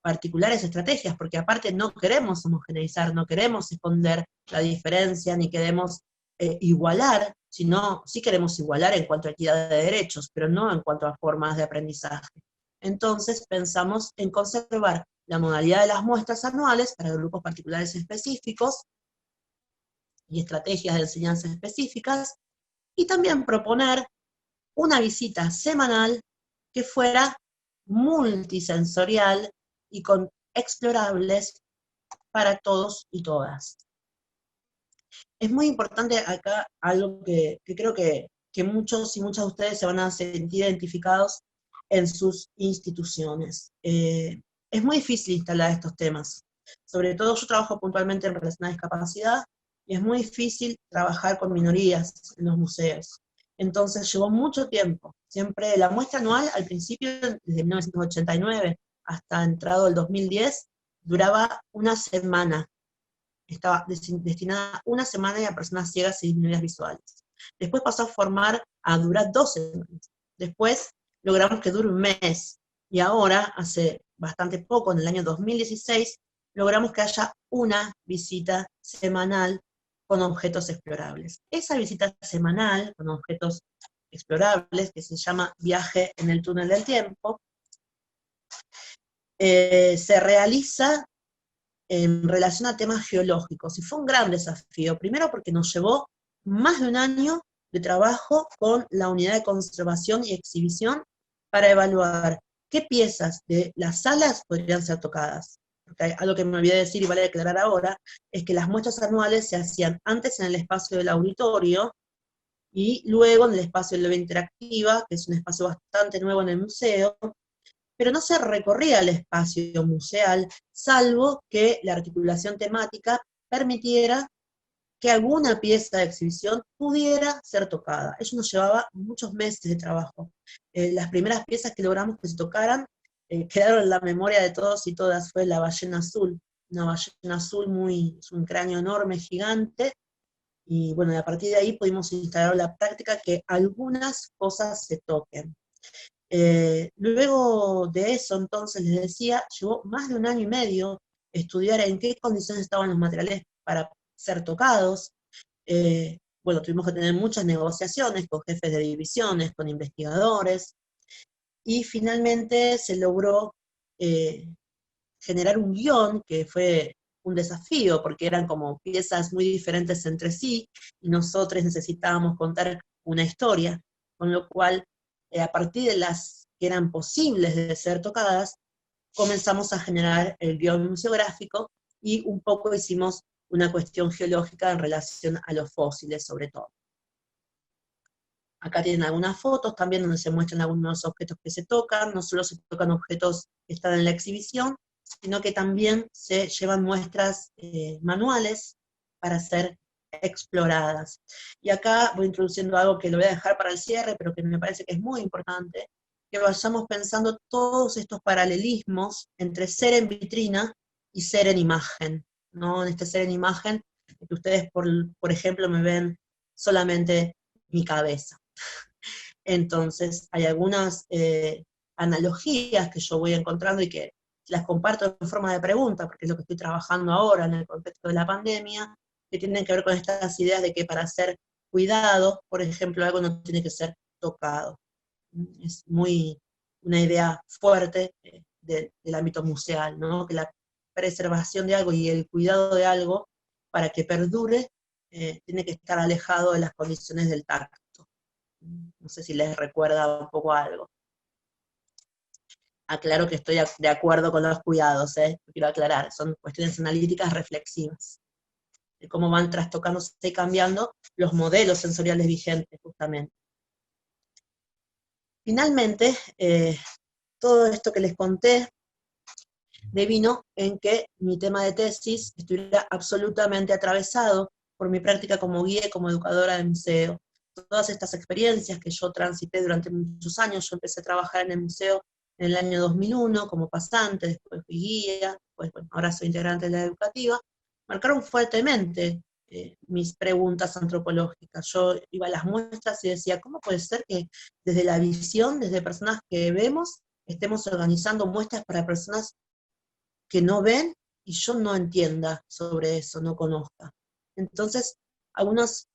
S1: particulares estrategias, porque aparte no queremos homogeneizar, no queremos esconder la diferencia, ni queremos igualar, sino sí queremos igualar en cuanto a equidad de derechos, pero no en cuanto a formas de aprendizaje. Entonces pensamos en conservar la modalidad de las muestras anuales para grupos particulares específicos y estrategias de enseñanza específicas, y también proponer una visita semanal que fuera multisensorial y con explorables para todos y todas. Es muy importante acá algo que creo que muchos y muchas de ustedes se van a sentir identificados en sus instituciones. Es muy difícil instalar estos temas. Sobre todo yo trabajo puntualmente en relación a discapacidad, y es muy difícil trabajar con minorías en los museos. Entonces llevó mucho tiempo. Siempre la muestra anual, al principio, desde 1989 hasta entrado el 2010, duraba una semana. Estaba destinada una semana a personas ciegas y minorías visuales. Después pasó a durar 2 semanas. Después logramos que dure un mes. Y ahora, hace bastante poco, en el año 2016, logramos que haya una visita semanal con objetos explorables. Esa visita semanal con objetos explorables, que se llama Viaje en el Túnel del Tiempo, se realiza en relación a temas geológicos, y fue un gran desafío, primero porque nos llevó más de un año de trabajo con la unidad de conservación y exhibición para evaluar qué piezas de las salas podrían ser tocadas. Porque algo que me olvidé decir y vale aclarar ahora, es que las muestras anuales se hacían antes en el espacio del auditorio, y luego en el espacio de la interactiva, que es un espacio bastante nuevo en el museo, pero no se recorría el espacio museal, salvo que la articulación temática permitiera que alguna pieza de exhibición pudiera ser tocada. Eso nos llevaba muchos meses de trabajo. Las primeras piezas que logramos que se tocaran, quedaron en la memoria de todos y todas, fue la ballena azul. Una ballena azul es un cráneo enorme, gigante, y bueno, a partir de ahí pudimos instalar la práctica que algunas cosas se toquen. Luego de eso, entonces, les decía, llevó más de un año y medio estudiar en qué condiciones estaban los materiales para ser tocados. Bueno, tuvimos que tener muchas negociaciones con jefes de divisiones, con investigadores, y finalmente se logró generar un guión que fue un desafío, porque eran como piezas muy diferentes entre sí, y nosotros necesitábamos contar una historia, con lo cual, a partir de las que eran posibles de ser tocadas, comenzamos a generar el guión museográfico, y un poco hicimos una cuestión geológica en relación a los fósiles, sobre todo. Acá tienen algunas fotos también donde se muestran algunos objetos que se tocan, no solo se tocan objetos que están en la exhibición, sino que también se llevan muestras manuales para ser exploradas. Y acá voy introduciendo algo que lo voy a dejar para el cierre, pero que me parece que es muy importante, que vayamos pensando todos estos paralelismos entre ser en vitrina y ser en imagen, ¿no? En este ser en imagen, que ustedes, por ejemplo, me ven solamente mi cabeza. Entonces, hay algunas analogías que yo voy encontrando y que las comparto en forma de pregunta, porque es lo que estoy trabajando ahora en el contexto de la pandemia, que tienen que ver con estas ideas de que para ser cuidado, por ejemplo, algo no tiene que ser tocado. Es una idea fuerte del ámbito museal, ¿no? Que la preservación de algo y el cuidado de algo, para que perdure, tiene que estar alejado de las condiciones del tacto. No sé si les recuerda un poco algo. Aclaro que estoy de acuerdo con los cuidados, quiero aclarar, son cuestiones analíticas reflexivas, de cómo van trastocándose y cambiando los modelos sensoriales vigentes, justamente. Finalmente, todo esto que les conté devino en que mi tema de tesis estuviera absolutamente atravesado por mi práctica como guía y como educadora de museo. Todas estas experiencias que yo transité durante muchos años, yo empecé a trabajar en el museo en el año 2001 como pasante, después fui guía, después, bueno, ahora soy integrante de la educativa, marcaron fuertemente mis preguntas antropológicas. Yo iba a las muestras y decía, ¿cómo puede ser que desde la visión, desde personas que vemos, estemos organizando muestras para personas que no ven y yo no entienda sobre eso, no conozca? Entonces, algunas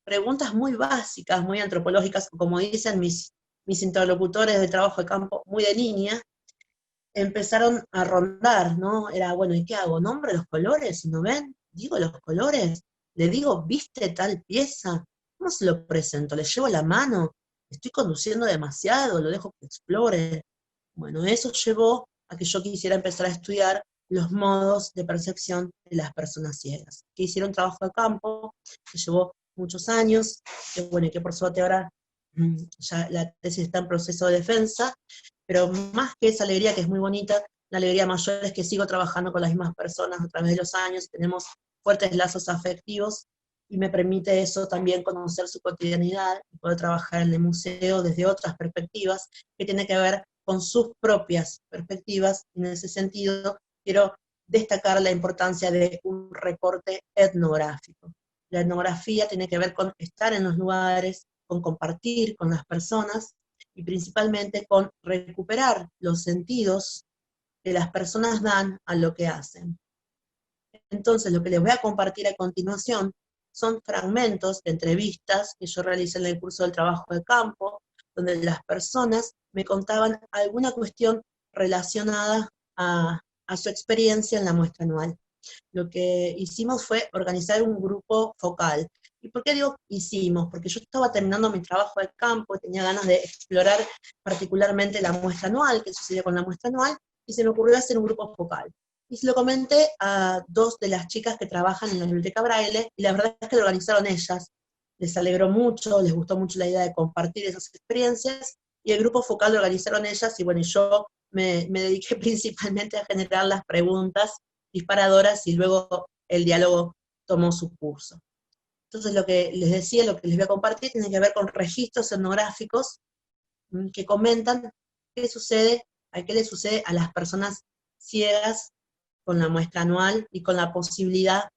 S1: preguntas muy básicas, muy antropológicas, como dicen mis interlocutores de trabajo de campo, muy de niña, empezaron a rondar, ¿no? Era, bueno, ¿y qué hago? ¿Nombro los colores? ¿No ven? ¿Digo los colores? ¿Le digo, viste tal pieza? ¿Cómo se lo presento? ¿Le llevo la mano? ¿Estoy conduciendo demasiado? ¿Lo dejo que explore? Bueno, eso llevó a que yo quisiera empezar a estudiar los modos de percepción de las personas ciegas. Que hiciera un trabajo de campo, que llevó muchos años, que bueno, y que por suerte ahora ya la tesis está en proceso de defensa, pero más que esa alegría que es muy bonita, la alegría mayor es que sigo trabajando con las mismas personas a través de los años, tenemos fuertes lazos afectivos, y me permite eso también conocer su cotidianidad, y poder trabajar en el museo desde otras perspectivas, que tiene que ver con sus propias perspectivas, y en ese sentido quiero destacar la importancia de un recorte etnográfico. La etnografía tiene que ver con estar en los lugares, con compartir con las personas, y principalmente con recuperar los sentidos que las personas dan a lo que hacen. Entonces, lo que les voy a compartir a continuación son fragmentos de entrevistas que yo realicé en el curso del trabajo de campo, donde las personas me contaban alguna cuestión relacionada a su experiencia en la muestra anual. Lo que hicimos fue organizar un grupo focal. ¿Y por qué digo hicimos? Porque yo estaba terminando mi trabajo de campo, tenía ganas de explorar particularmente la muestra anual, qué sucedió con la muestra anual, y se me ocurrió hacer un grupo focal. Y se lo comenté a dos de las chicas que trabajan en la Biblioteca Braille, y la verdad es que lo organizaron ellas. Les alegró mucho, les gustó mucho la idea de compartir esas experiencias, y el grupo focal lo organizaron ellas, y bueno, yo me dediqué principalmente a generar las preguntas disparadoras, y luego el diálogo tomó su curso. Entonces lo que les decía, lo que les voy a compartir, tiene que ver con registros etnográficos que comentan qué sucede, a qué le sucede a las personas ciegas con la muestra anual y con la posibilidad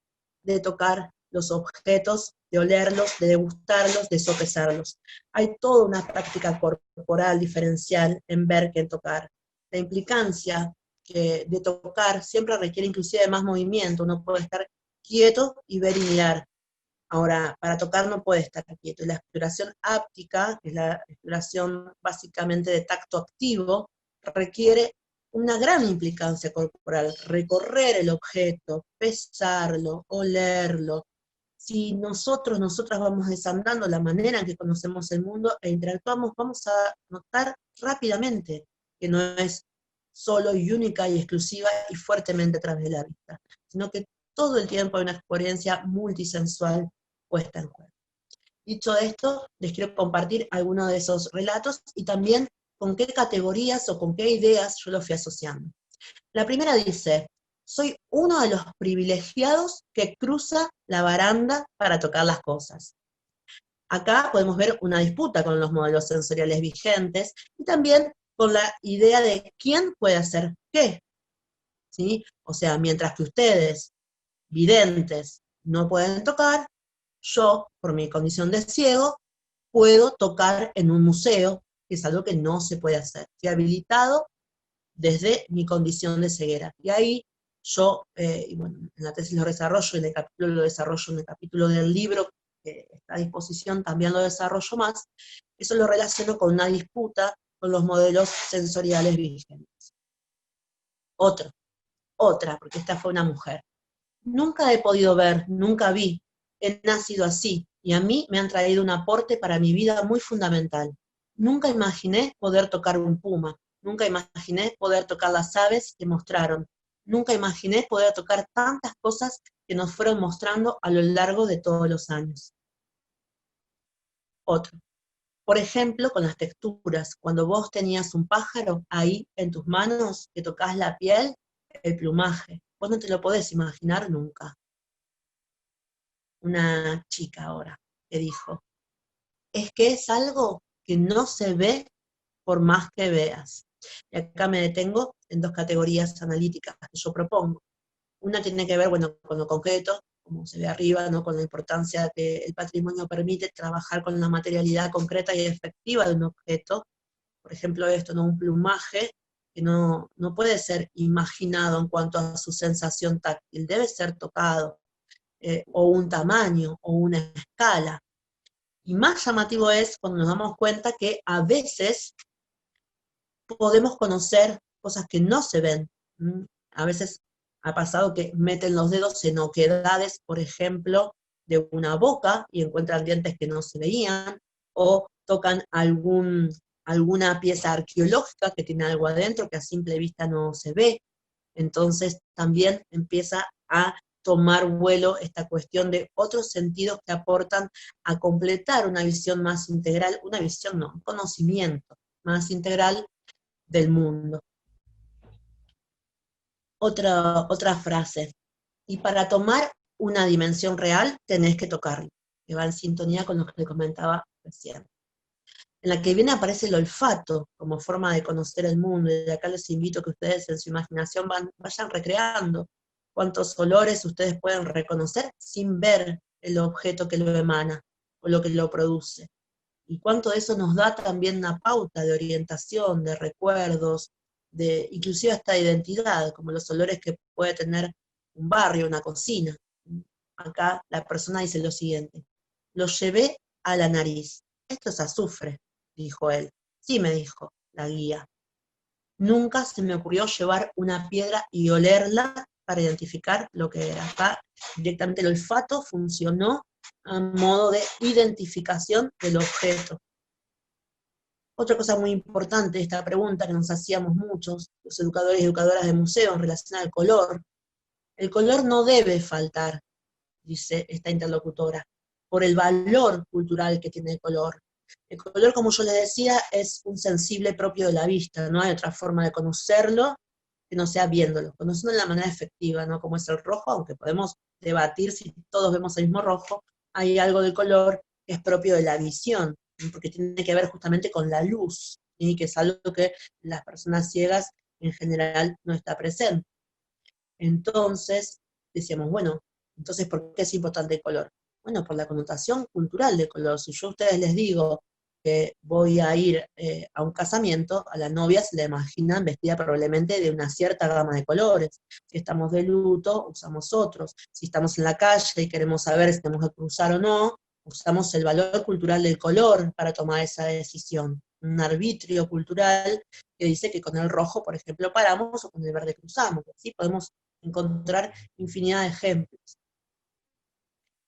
S1: de tocar los objetos, de olerlos, de degustarlos, de sopesarlos. Hay toda una práctica corporal diferencial en ver que en tocar. La implicancia de tocar siempre requiere inclusive de más movimiento, uno puede estar quieto y ver y mirar. Ahora, para tocar no puede estar quieto, y la exploración áptica, que es la exploración básicamente de tacto activo, requiere una gran implicancia corporal, recorrer el objeto, pesarlo, olerlo. Si nosotras vamos desandando la manera en que conocemos el mundo e interactuamos, vamos a notar rápidamente que no es solo y única y exclusiva y fuertemente a través de la vista, sino que todo el tiempo hay una experiencia multisensual puesta en juego. Dicho esto, les quiero compartir algunos de esos relatos y también con qué categorías o con qué ideas yo los fui asociando. La primera dice: soy uno de los privilegiados que cruza la baranda para tocar las cosas. Acá podemos ver una disputa con los modelos sensoriales vigentes y también con la idea de quién puede hacer qué, ¿sí? O sea, mientras que ustedes, videntes, no pueden tocar, yo, por mi condición de ciego, puedo tocar en un museo, que es algo que no se puede hacer. Estoy habilitado desde mi condición de ceguera. Y ahí yo, y bueno, en la tesis lo desarrollo, en el capítulo lo desarrollo, en el capítulo del libro que está a disposición también lo desarrollo más, eso lo relaciono con una disputa con los modelos sensoriales vigentes. Otra, porque esta fue una mujer. Nunca he podido ver, nunca vi, he nacido así, y a mí me han traído un aporte para mi vida muy fundamental. Nunca imaginé poder tocar un puma, nunca imaginé poder tocar las aves que mostraron, nunca imaginé poder tocar tantas cosas que nos fueron mostrando a lo largo de todos los años. Otro. Por ejemplo, con las texturas, cuando vos tenías un pájaro ahí en tus manos, que tocas la piel, el plumaje, vos no te lo podés imaginar nunca. Una chica ahora que dijo: es que es algo que no se ve por más que veas. Y acá me detengo en dos categorías analíticas que yo propongo. Una tiene que ver, bueno, con lo concreto, como se ve arriba, ¿no? Con la importancia que el patrimonio permite trabajar con la materialidad concreta y efectiva de un objeto. Por ejemplo, esto, ¿no? Un plumaje que no puede ser imaginado en cuanto a su sensación táctil, debe ser tocado, o un tamaño, o una escala. Y más llamativo es cuando nos damos cuenta que a veces podemos conocer cosas que no se ven. A veces ha pasado que meten los dedos en oquedades, por ejemplo, de una boca y encuentran dientes que no se veían, o tocan algún alguna pieza arqueológica que tiene algo adentro que a simple vista no se ve. Entonces también empieza a tomar vuelo esta cuestión de otros sentidos que aportan a completar una visión más integral, una visión no, un conocimiento más integral del mundo. Otra frase, y para tomar una dimensión real tenés que tocarlo, que va en sintonía con lo que le comentaba recién. En la que viene aparece el olfato como forma de conocer el mundo, y de acá les invito a que ustedes en su imaginación vayan recreando cuántos olores ustedes pueden reconocer sin ver el objeto que lo emana, o lo que lo produce. Y cuánto de eso nos da también una pauta de orientación, de recuerdos, de inclusive hasta identidad, como los olores que puede tener un barrio, una cocina. Acá la persona dice lo siguiente: lo llevé a la nariz. Esto es azufre, dijo él. Sí, me dijo la guía. Nunca se me ocurrió llevar una piedra y olerla para identificar lo que era. Acá directamente el olfato funcionó a modo de identificación del objeto. Otra cosa muy importante, esta pregunta que nos hacíamos muchos, los educadores y educadoras de museo en relación al color. El color no debe faltar, dice esta interlocutora, por el valor cultural que tiene el color. El color, como yo les decía, es un sensible propio de la vista, no hay otra forma de conocerlo que no sea viéndolo, conociendo de la manera efectiva, ¿no? Como es el rojo, aunque podemos debatir si todos vemos el mismo rojo, hay algo del color que es propio de la visión, porque tiene que ver justamente con la luz, ¿sí? Que es algo que las personas ciegas en general no está presente. Entonces, decíamos, bueno, entonces, ¿por qué es importante el color? Bueno, por la connotación cultural del color. Si yo a ustedes les digo que voy a ir a un casamiento, a la novia se la imaginan vestida probablemente de una cierta gama de colores. Si estamos de luto, usamos otros. Si estamos en la calle y queremos saber si tenemos que cruzar o no, usamos el valor cultural del color para tomar esa decisión. Un arbitrio cultural que dice que con el rojo, por ejemplo, paramos o con el verde cruzamos. Así podemos encontrar infinidad de ejemplos.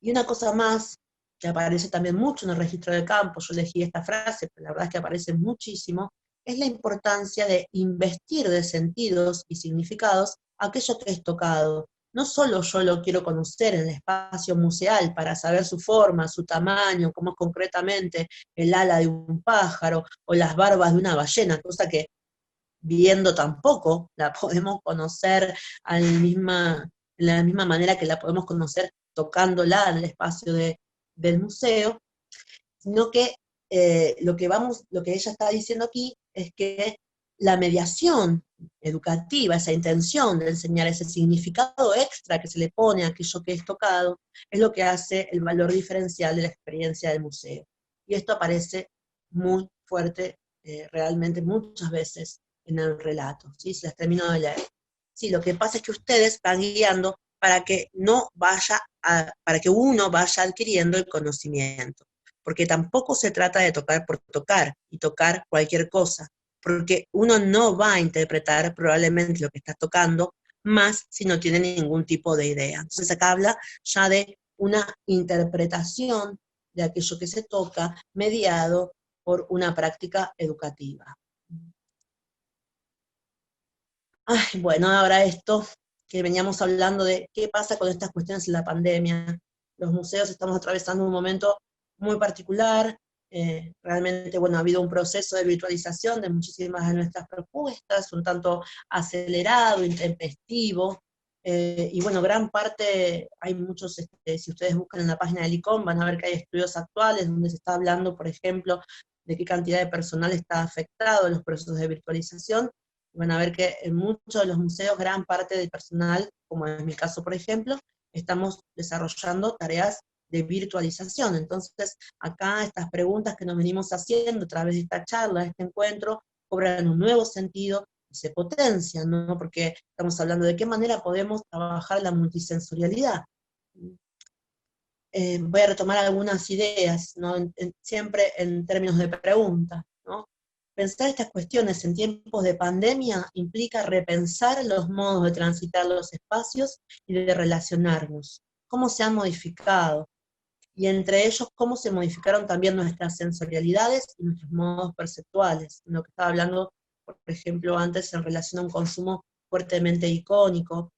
S1: Y una cosa más, que aparece también mucho en el registro de campo, yo elegí esta frase, pero la verdad es que aparece muchísimo, es la importancia de investir de sentidos y significados aquello que es tocado. No solo yo lo quiero conocer en el espacio museal para saber su forma, su tamaño, cómo es concretamente el ala de un pájaro o las barbas de una ballena, cosa que viendo tampoco la podemos conocer en la misma manera que la podemos conocer tocándola en el espacio del museo, sino que lo que ella está diciendo aquí es que la mediación educativa, esa intención de enseñar ese significado extra que se le pone a aquello que es tocado, es lo que hace el valor diferencial de la experiencia del museo. Y esto aparece muy fuerte, realmente muchas veces en el relato, ¿sí? Se las termino de leer. Sí, lo que pasa es que ustedes van guiando para que para que uno vaya adquiriendo el conocimiento, porque tampoco se trata de tocar por tocar y tocar cualquier cosa, porque uno no va a interpretar probablemente lo que está tocando, más si no tiene ningún tipo de idea. Entonces acá habla ya de una interpretación de aquello que se toca, mediado por una práctica educativa. Ay, bueno, ahora esto, que veníamos hablando de qué pasa con estas cuestiones en la pandemia. Los museos estamos atravesando un momento muy particular, realmente, bueno, ha habido un proceso de virtualización de muchísimas de nuestras propuestas, un tanto acelerado, intempestivo, y bueno, gran parte, hay muchos, si ustedes buscan en la página del ICOM, van a ver que hay estudios actuales donde se está hablando, por ejemplo, de qué cantidad de personal está afectado en los procesos de virtualización. Van a ver que en muchos de los museos, gran parte del personal, como en mi caso, por ejemplo, estamos desarrollando tareas de virtualización. Entonces, acá estas preguntas que nos venimos haciendo a través de esta charla, de este encuentro, cobran un nuevo sentido y se potencian, ¿no? Porque estamos hablando de qué manera podemos trabajar la multisensorialidad. Voy a retomar algunas ideas, ¿no? Siempre en términos de preguntas, ¿no? Pensar estas cuestiones en tiempos de pandemia implica repensar los modos de transitar los espacios y de relacionarnos. ¿Cómo se han modificado? y entre ellos cómo se modificaron también nuestras sensorialidades y nuestros modos perceptuales, lo que estaba hablando, por ejemplo, antes en relación a un consumo fuertemente icónico,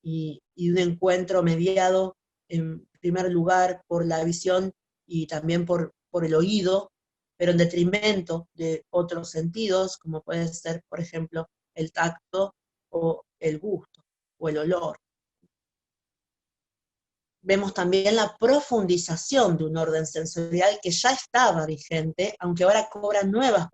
S1: y un encuentro mediado en primer lugar por la visión y también por el oído, pero en detrimento de otros sentidos, como puede ser, por ejemplo, el tacto o el gusto o el olor. Vemos también la profundización de un orden sensorial que ya estaba vigente, aunque ahora cobra nuevas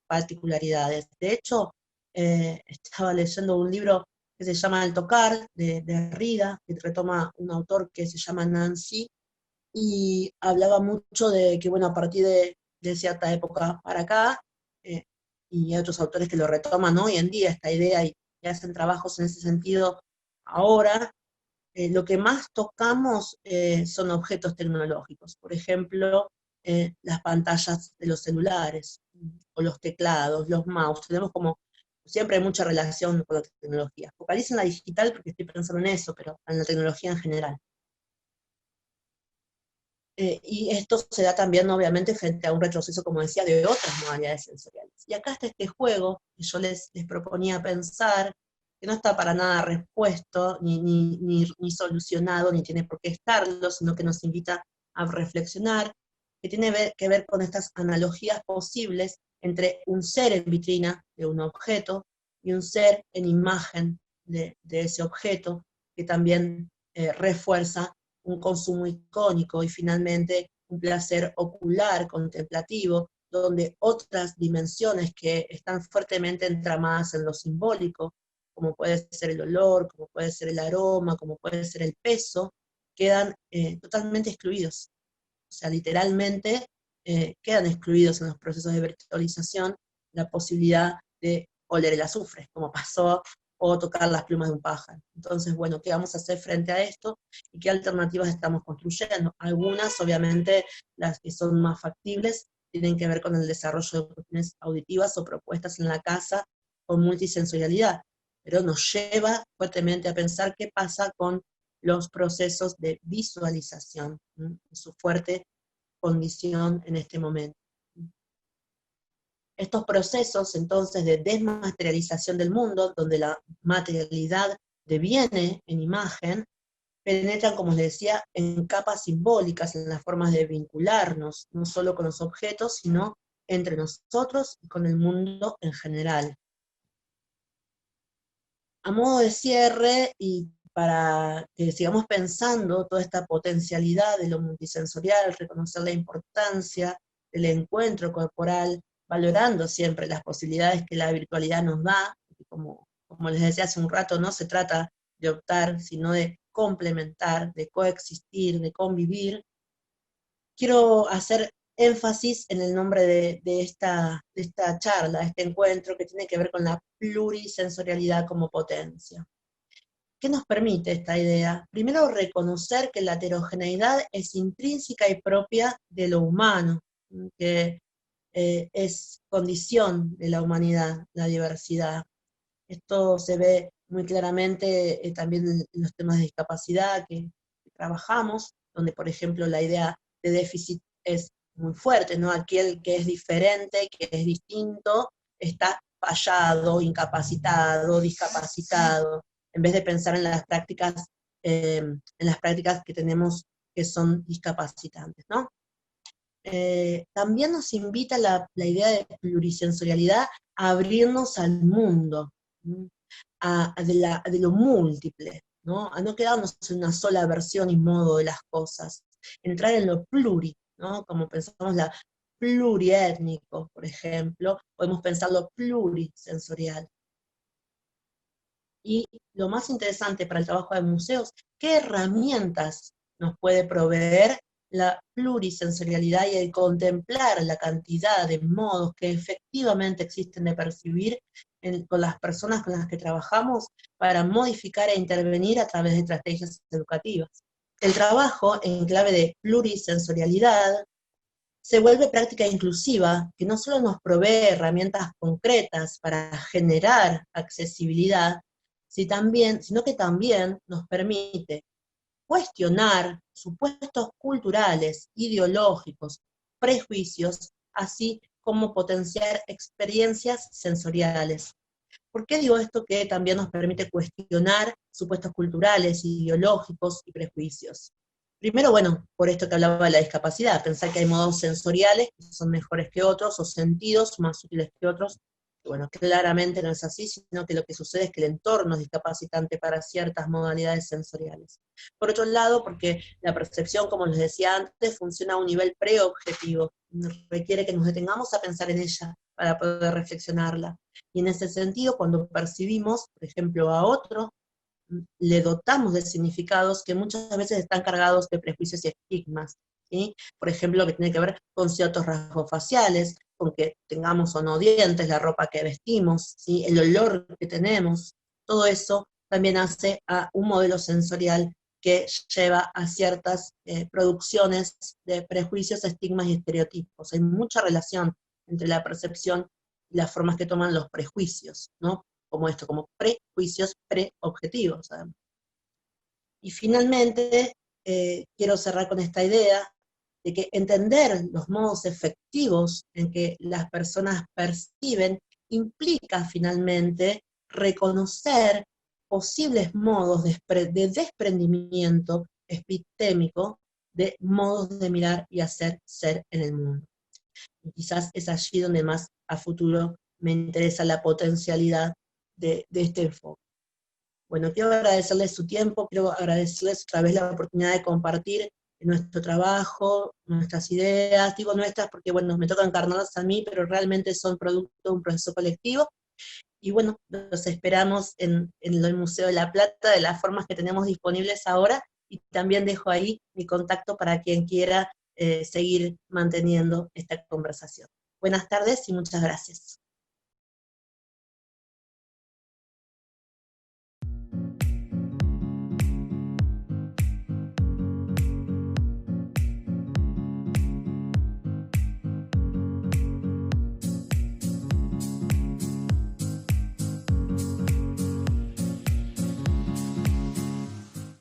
S1: particularidades. De hecho, estaba leyendo un libro que se llama El tocar, de Derrida, que retoma un autor que se llama Nancy, y hablaba mucho de que, bueno, a partir de cierta época para acá, eh, y hay otros autores que lo retoman hoy en día, esta idea, y hacen trabajos en ese sentido ahora, lo que más tocamos son objetos tecnológicos, por ejemplo, las pantallas de los celulares, o los teclados, los mouse, tenemos como, siempre hay mucha relación con la tecnología. Focalizo en la digital porque estoy pensando en eso, pero en la tecnología en general. Y esto se da también, obviamente, frente a un retroceso, como decía, de otras modalidades sensoriales. Y acá está este juego que yo les proponía pensar, que no está para nada respuesto, ni solucionado, ni tiene por qué estarlo, sino que nos invita a reflexionar, que tiene que ver con estas analogías posibles entre un ser en vitrina de un objeto y un ser en imagen de ese objeto, que también refuerza un consumo icónico y finalmente un placer ocular, contemplativo, donde otras dimensiones que están fuertemente entramadas en lo simbólico, como puede ser el olor, como puede ser el aroma, como puede ser el peso, quedan totalmente excluidos. O sea, literalmente quedan excluidos en los procesos de virtualización la posibilidad de oler el azufre, como pasó, o tocar las plumas de un pájaro. Entonces, bueno, ¿qué vamos a hacer frente a esto? ¿Y qué alternativas estamos construyendo? Algunas, obviamente, las que son más factibles, tienen que ver con el desarrollo de cuestiones auditivas o propuestas en la casa con multisensorialidad, pero nos lleva fuertemente a pensar qué pasa con los procesos de visualización, su fuerte condición en este momento. Estos procesos, entonces, de desmaterialización del mundo, donde la materialidad deviene en imagen, penetran, como les decía, en capas simbólicas, en las formas de vincularnos, no solo con los objetos, sino entre nosotros y con el mundo en general. A modo de cierre, y para que sigamos pensando toda esta potencialidad de lo multisensorial, reconocer la importancia del encuentro corporal, valorando siempre las posibilidades que la virtualidad nos da, como les decía hace un rato, no se trata de optar, sino de complementar, de coexistir, de convivir. Quiero hacer énfasis en el nombre de esta charla, este encuentro que tiene que ver con la plurisensorialidad como potencia. ¿Qué nos permite esta idea? Primero, reconocer que la heterogeneidad es intrínseca y propia de lo humano, que es condición de la humanidad, la diversidad. Esto se ve muy claramente también en los temas de discapacidad que trabajamos, donde, por ejemplo, la idea de déficit es muy fuerte, ¿no? Aquel que es diferente, que es distinto, está fallado, incapacitado, discapacitado, en vez de pensar en las prácticas que tenemos que son discapacitantes, ¿no? También nos invita la idea de plurisensorialidad a abrirnos al mundo, de lo múltiple, ¿no? A no quedarnos en una sola versión y modo de las cosas, entrar en lo pluri, ¿no? Como pensamos la pluriétnico, por ejemplo, podemos pensar lo plurisensorial. Y lo más interesante para el trabajo de museos, ¿qué herramientas nos puede proveer la plurisensorialidad y el contemplar la cantidad de modos que efectivamente existen de percibir con las personas con las que trabajamos para modificar e intervenir a través de estrategias educativas? El trabajo en clave de plurisensorialidad se vuelve práctica inclusiva, que no solo nos provee herramientas concretas para generar accesibilidad, sino que también nos permite cuestionar supuestos culturales, ideológicos, prejuicios, así como potenciar experiencias sensoriales. ¿Por qué digo esto que también nos permite cuestionar supuestos culturales, ideológicos y prejuicios? Primero, bueno, por esto que hablaba de la discapacidad, pensar que hay modos sensoriales que son mejores que otros, o sentidos más útiles que otros. Bueno, claramente no es así, sino que lo que sucede es que el entorno es discapacitante para ciertas modalidades sensoriales. Por otro lado, porque la percepción, como les decía antes, funciona a un nivel preobjetivo, requiere que nos detengamos a pensar en ella para poder reflexionarla. Y en ese sentido, cuando percibimos, por ejemplo, a otro, le dotamos de significados que muchas veces están cargados de prejuicios y estigmas, ¿sí? Por ejemplo, que tiene que ver con ciertos rasgos faciales, con que tengamos o no dientes, la ropa que vestimos, ¿sí? El olor que tenemos, todo eso también hace a un modelo sensorial que lleva a ciertas producciones de prejuicios, estigmas y estereotipos. Hay mucha relación entre la percepción y las formas que toman los prejuicios, ¿no? Como esto, como prejuicios preobjetivos. ¿Sabes? Y finalmente, quiero cerrar con esta idea de que entender los modos efectivos en que las personas perciben implica finalmente reconocer posibles modos de desprendimiento epistémico de modos de mirar y hacer ser en el mundo. Y quizás es allí donde más a futuro me interesa la potencialidad de este enfoque. Bueno, quiero agradecerles su tiempo, quiero agradecerles otra vez la oportunidad de compartir nuestro trabajo, nuestras ideas, digo nuestras porque, bueno, me tocan encarnarlas a mí, pero realmente son producto de un proceso colectivo, y bueno, los esperamos en el Museo de La Plata, de las formas que tenemos disponibles ahora, y también dejo ahí mi contacto para quien quiera seguir manteniendo esta conversación. Buenas tardes y muchas gracias.